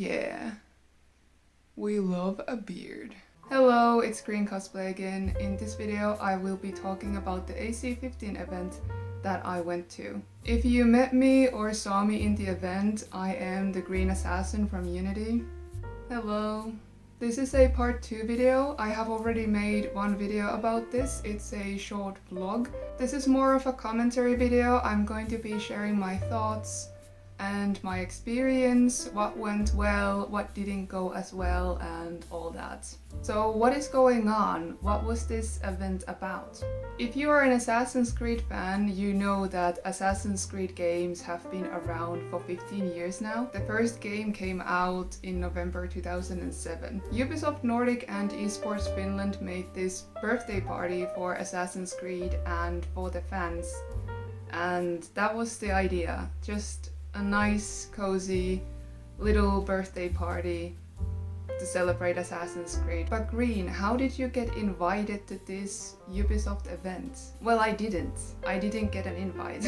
yeah, we love a beard. Hello, it's GreenCosplay again. In this video I will be talking about the AC15 event that I went to. If you met me or saw me in the event, I am the green assassin from Unity. Hello. This is a part 2 video. I have already made one video about this. It's a short vlog. This is more of a commentary video. I'm going to be sharing my thoughts and my experience, what went well, what didn't go as well, and all that. So what is going on? What was this event about? If you are an Assassin's Creed fan, you know that Assassin's Creed games have been around for 15 years now. The first game came out in November 2007. Ubisoft Nordic and Esports Finland made this birthday party for Assassin's Creed and for the fans. And that was the idea. Just a nice, cozy, little birthday party to celebrate Assassin's Creed. But Green, how did you get invited to this Ubisoft event? Well, I didn't. I didn't get an invite.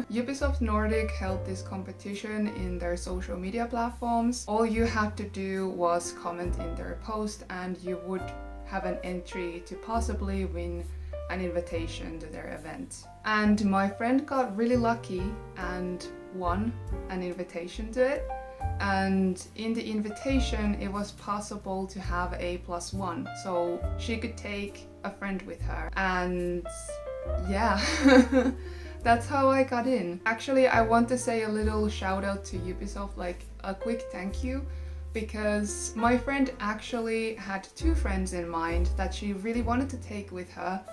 Ubisoft Nordic held this competition in their social media platforms. All you had to do was comment in their post and you would have an entry to possibly win an invitation to their event. And my friend got really lucky and won an invitation to it. And in the invitation it was possible to have a +1, so she could take a friend with her. And yeah, that's how I got in. Actually, I want to say a little shout out to Ubisoft, like a quick thank you, because my friend actually had 2 friends in mind that she really wanted to take with her.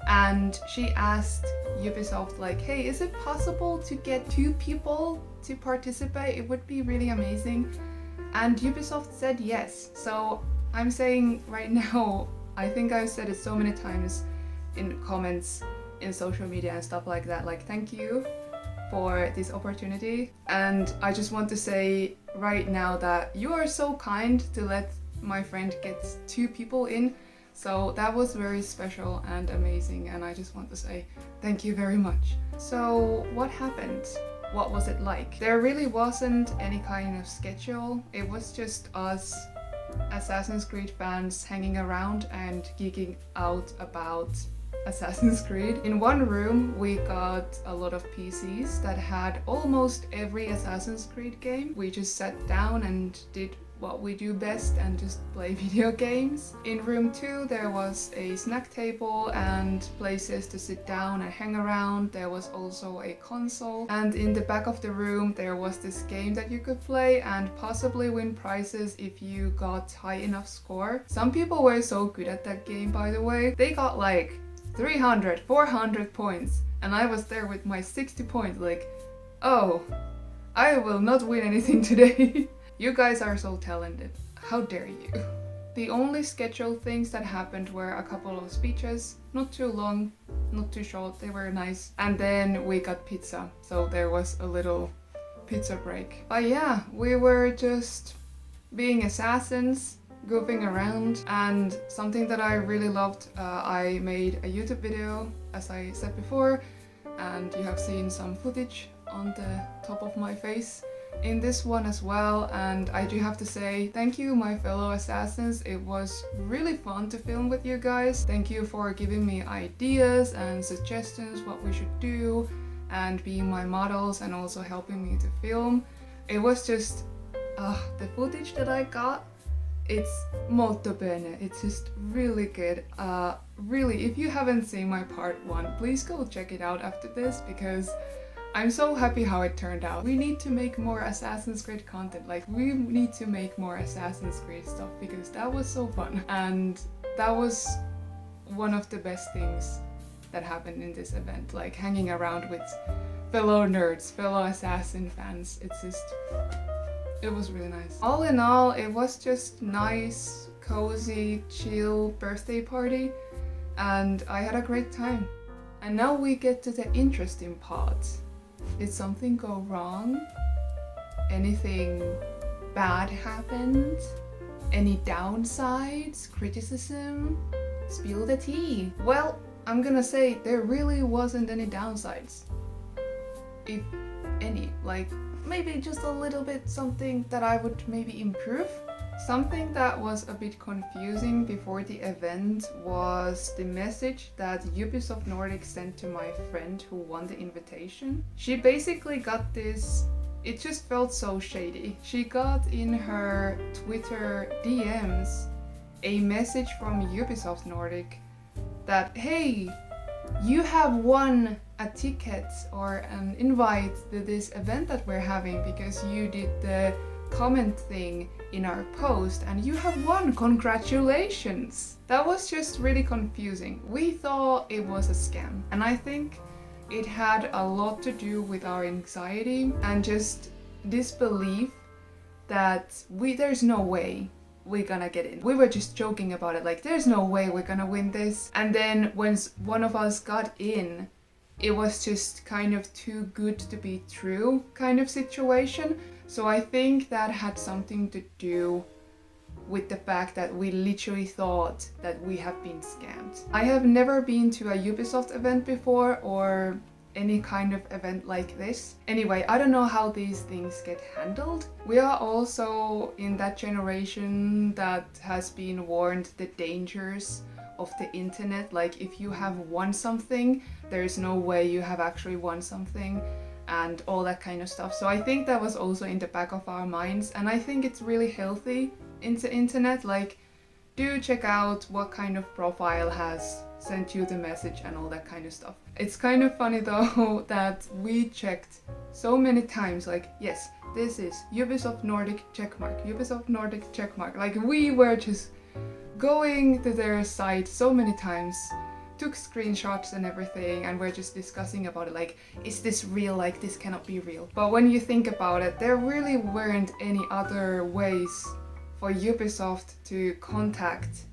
And she asked Ubisoft like, hey, is it possible to get 2 people to participate? It would be really amazing. And Ubisoft said yes. So I'm saying right now, I think I've said it so many times in comments in social media and stuff like that, like thank you for this opportunity. And I just want to say right now that you are so kind to let my friend get 2 people in. So that was very special and amazing, and I just want to say thank you very much. So what happened? What was it like? There really wasn't any kind of schedule. It was just us Assassin's Creed fans hanging around and geeking out about Assassin's Creed. In one room we got a lot of PCs that had almost every Assassin's Creed game. We just sat down and did what we do best and just play video games. In room 2 there was a snack table and places to sit down and hang around. There was also a console, and in the back of the room there was this game that you could play and possibly win prizes if you got high enough score. Some people were so good at that game, by the way. They got like 300, 400 points, and I was there with my 60 points like, oh, I will not win anything today. You guys are so talented. How dare you? The only scheduled things that happened were a couple of speeches, not too long, not too short, they were nice. And then we got pizza, so there was a little pizza break. But yeah, we were just being assassins, goofing around, and something that I really loved, I made a YouTube video, as I said before, and you have seen some footage on the top of my face in this one as well. And I do have to say thank you, my fellow assassins. It was really fun to film with you guys. Thank you for giving me ideas and suggestions what we should do and being my models and also helping me to film. It was just the footage that I got, it's molto bene. It's just really good. Really, if you haven't seen my part 1, please go check it out after this, because I'm so happy how it turned out. We need to make more Assassin's Creed content. Like, we need to make more Assassin's Creed stuff, because that was so fun. And that was one of the best things that happened in this event. Like, hanging around with fellow nerds, fellow assassin fans. It was really nice. All in all, it was just nice, cozy, chill birthday party. And I had a great time. And now we get to the interesting part. Did something go wrong? Anything bad happened? Any downsides? Criticism? Spill the tea. Well, I'm gonna say there really wasn't any downsides. If any. Like, maybe just a little bit something that I would maybe improve. Something that was a bit confusing before the event was the message that Ubisoft Nordic sent to my friend who won the invitation. She basically got this, it just felt so shady. She got in her Twitter DMs a message from Ubisoft Nordic that, hey, you have won a ticket or an invite to this event that we're having because you did the comment thing in our post and you have won, congratulations! That was just really confusing. We thought it was a scam, and I think it had a lot to do with our anxiety and just disbelief that there's no way we're gonna get in. We were just joking about it, like there's no way we're gonna win this. And then when one of us got in, it was just kind of too good to be true kind of situation. So I think that had something to do with the fact that we literally thought that we have been scammed. I have never been to a Ubisoft event before or any kind of event like this. Anyway, I don't know how these things get handled. We are also in that generation that has been warned the dangers of the internet. Like if you have won something, there's no way you have actually won something and all that kind of stuff. So I think that was also in the back of our minds, and I think it's really healthy in the internet. Like, do check out what kind of profile has sent you the message and all that kind of stuff. It's kind of funny though that we checked so many times, like, yes, this is Ubisoft Nordic checkmark, Ubisoft Nordic checkmark. Like we were just going to their site so many times, took screenshots and everything, and we're just discussing about it, like, is this real? Like, this cannot be real. But when you think about it, there really weren't any other ways for Ubisoft to contact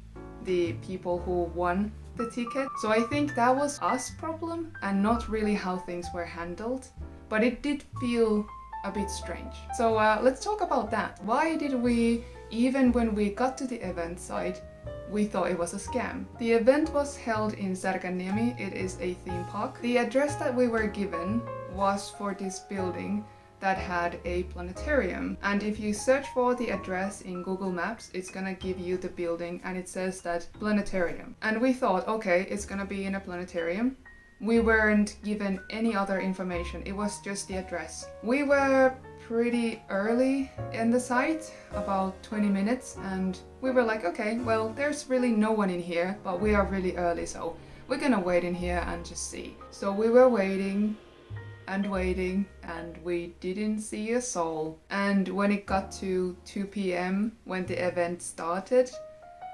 the people who won the ticket. So I think that was us problem and not really how things were handled, but it did feel a bit strange. So let's talk about that. Why did we, even when we got to the event site, we thought it was a scam? The event was held in Särkänniemi. It is a theme park. The address that we were given was for this building that had a planetarium. And if you search for the address in Google Maps, it's gonna give you the building and it says that planetarium. And we thought, okay, it's gonna be in a planetarium. We weren't given any other information. It was just the address. We were pretty early in the site, about 20 minutes, and we were like, okay, well, there's really no one in here, but we are really early, so we're gonna wait in here and just see. So we were waiting and waiting, and we didn't see a soul. And when it got to 2 p.m, when the event started,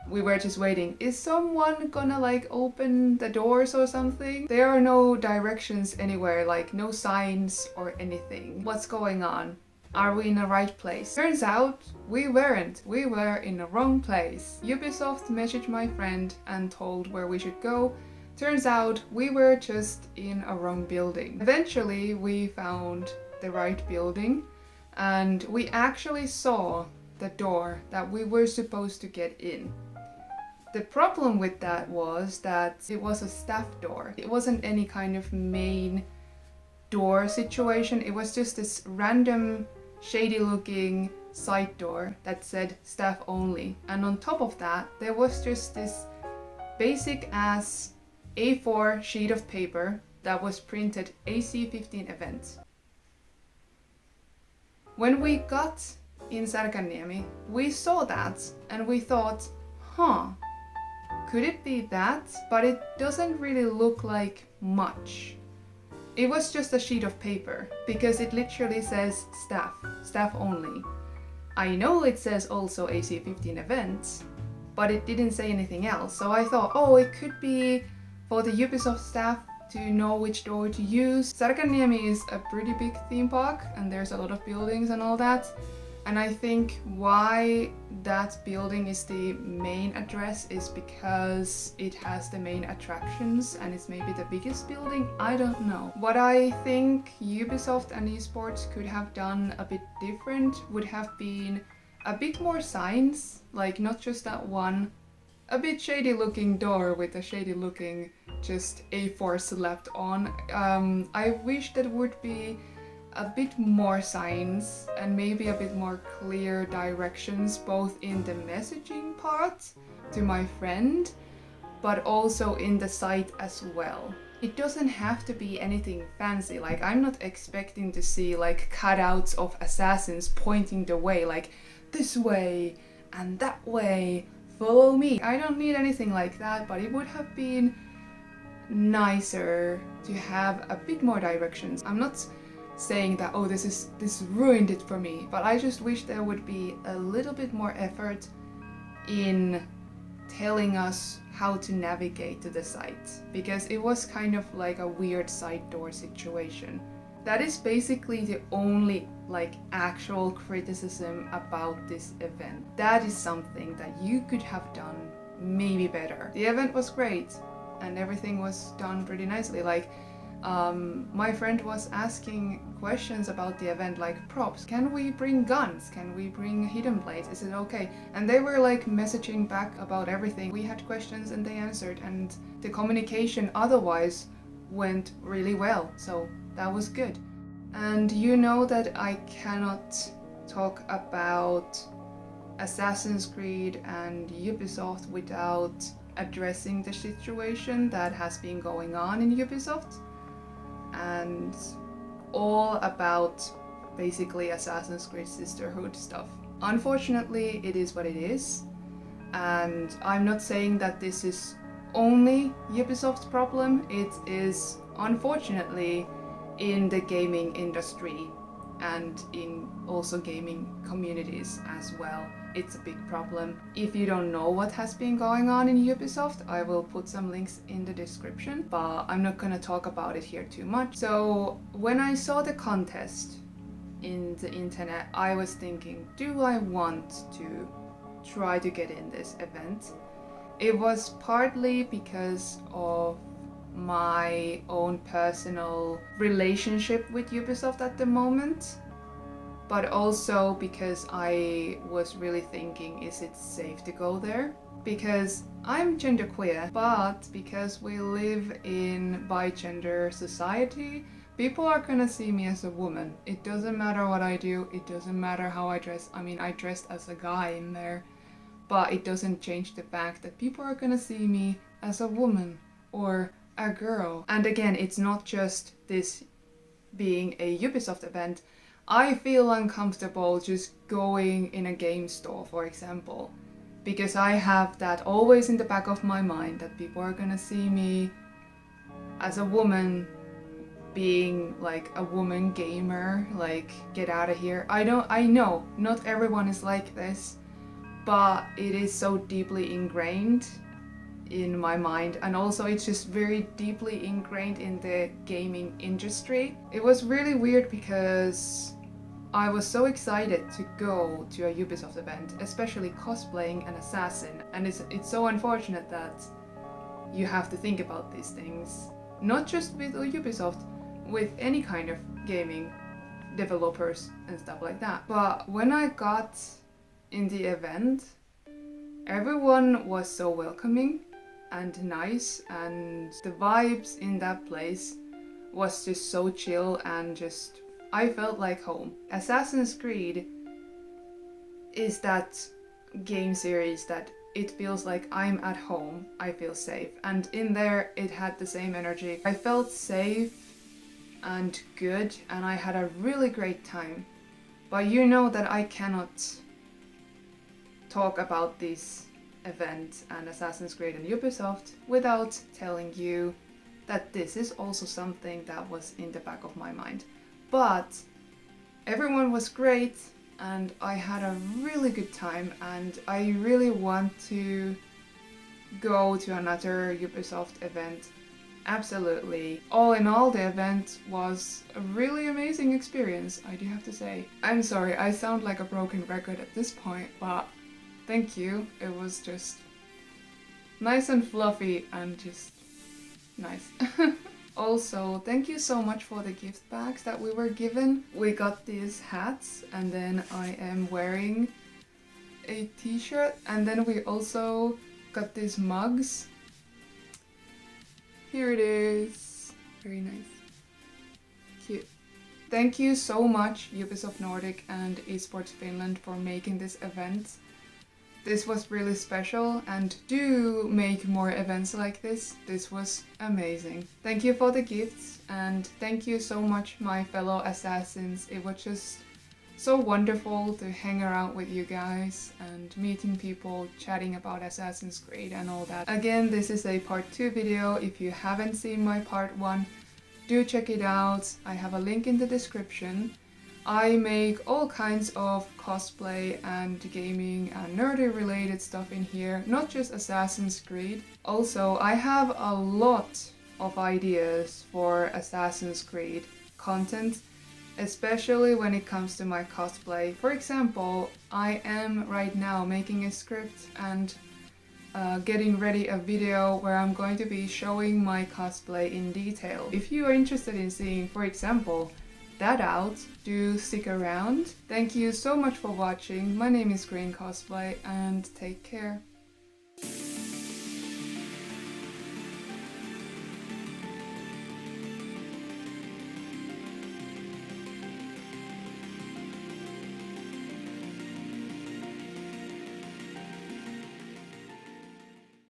we were just waiting. Is someone gonna like open the doors or something? There are no directions anywhere, like no signs or anything. What's going on? Are we in the right place? Turns out we weren't. We were in the wrong place. Ubisoft messaged my friend and told where we should go. Turns out we were just in a wrong building. Eventually we found the right building and we actually saw the door that we were supposed to get in. The problem with that was that it was a staff door. It wasn't any kind of main door situation. It was just this random shady looking side door that said staff only. And on top of that, there was just this basic ass A4 sheet of paper that was printed AC15 event. When we got in Särkänniemi, we saw that and we thought, could it be that? But it doesn't really look like much. It was just a sheet of paper because it literally says staff only. I know it says also AC15 events, but it didn't say anything else. So I thought, oh, it could be for the Ubisoft staff to know which door to use. Särkänniemi is a pretty big theme park and there's a lot of buildings and all that. And I think why that building is the main address is because it has the main attractions and it's maybe the biggest building. I don't know. What I think Ubisoft and Esports could have done a bit different would have been a bit more signs, like not just that one, a bit shady looking door with a shady looking just A4 slapped on. I wish that would be a bit more signs and maybe a bit more clear directions, both in the messaging part to my friend, but also in the site as well. It doesn't have to be anything fancy. Like, I'm not expecting to see like cutouts of assassins pointing the way, like this way and that way, follow me. I don't need anything like that, but it would have been nicer to have a bit more directions. I'm not saying that, oh, this ruined it for me, but I just wish there would be a little bit more effort in telling us how to navigate to the site, because it was kind of like a weird side door situation. That is basically the only like actual criticism about this event. That is something that you could have done maybe better. The event was great and everything was done pretty nicely. Like, my friend was asking questions about the event, like props. Can we bring guns? Can we bring hidden blades? Is it okay? And they were like messaging back about everything. We had questions and they answered, and the communication otherwise went really well. So that was good. And you know that I cannot talk about Assassin's Creed and Ubisoft without addressing the situation that has been going on in Ubisoft, and all about basically Assassin's Creed Sisterhood stuff. Unfortunately, it is what it is, and I'm not saying that this is only Ubisoft's problem. It is unfortunately in the gaming industry and in also gaming communities as well. It's a big problem. If you don't know what has been going on in Ubisoft, I will put some links in the description, but I'm not gonna talk about it here too much. So when I saw the contest in the internet, I was thinking, do I want to try to get in this event? It was partly because of my own personal relationship with Ubisoft at the moment, but also because I was really thinking, is it safe to go there? Because I'm genderqueer, but because we live in bi-gender society, people are gonna see me as a woman. It doesn't matter what I do, it doesn't matter how I dress. I mean, I dressed as a guy in there, but it doesn't change the fact that people are gonna see me as a woman or a girl. And again, it's not just this being a Ubisoft event. I feel uncomfortable just going in a game store, for example, because I have that always in the back of my mind that people are gonna see me as a woman, being like a woman gamer, like, get out of here. I know not everyone is like this, but it is so deeply ingrained in my mind, and also it's just very deeply ingrained in the gaming industry. It was really weird because I was so excited to go to a Ubisoft event, especially cosplaying an assassin, and it's so unfortunate that you have to think about these things, not just with Ubisoft, with any kind of gaming developers and stuff like that. But when I got in the event, everyone was so welcoming and nice, and the vibes in that place was just so chill, and just I felt like home. Assassin's Creed is that game series that it feels like I'm at home, I feel safe, and in there it had the same energy. I felt safe and good, and I had a really great time. But you know that I cannot talk about this event and Assassin's Creed and Ubisoft without telling you that this is also something that was in the back of my mind. But everyone was great and I had a really good time, and I really want to go to another Ubisoft event. Absolutely. All in all, the event was a really amazing experience, I do have to say. I'm sorry, I sound like a broken record at this point, but thank you. It was just nice and fluffy and just nice. Also, thank you so much for the gift bags that we were given. We got these hats, and then I am wearing a t-shirt, and then we also got these mugs. Here it is. Very nice. Cute. Thank you so much Ubisoft Nordic and Esports Finland for making this event. This was really special, and do make more events like this. This was amazing. Thank you for the gifts, and thank you so much my fellow assassins. It was just so wonderful to hang around with you guys and meeting people, chatting about Assassin's Creed and all that. Again, this is a part 2 video. If you haven't seen my part 1, do check it out. I have a link in the description. I make all kinds of cosplay and gaming and nerdy related stuff in here, not just Assassin's Creed. Also, I have a lot of ideas for Assassin's Creed content, especially when it comes to my cosplay. For example, I am right now making a script and getting ready a video where I'm going to be showing my cosplay in detail. If you are interested in seeing, for example, that out, do stick around. Thank you so much for watching. My name is GreenCosplay, and take care.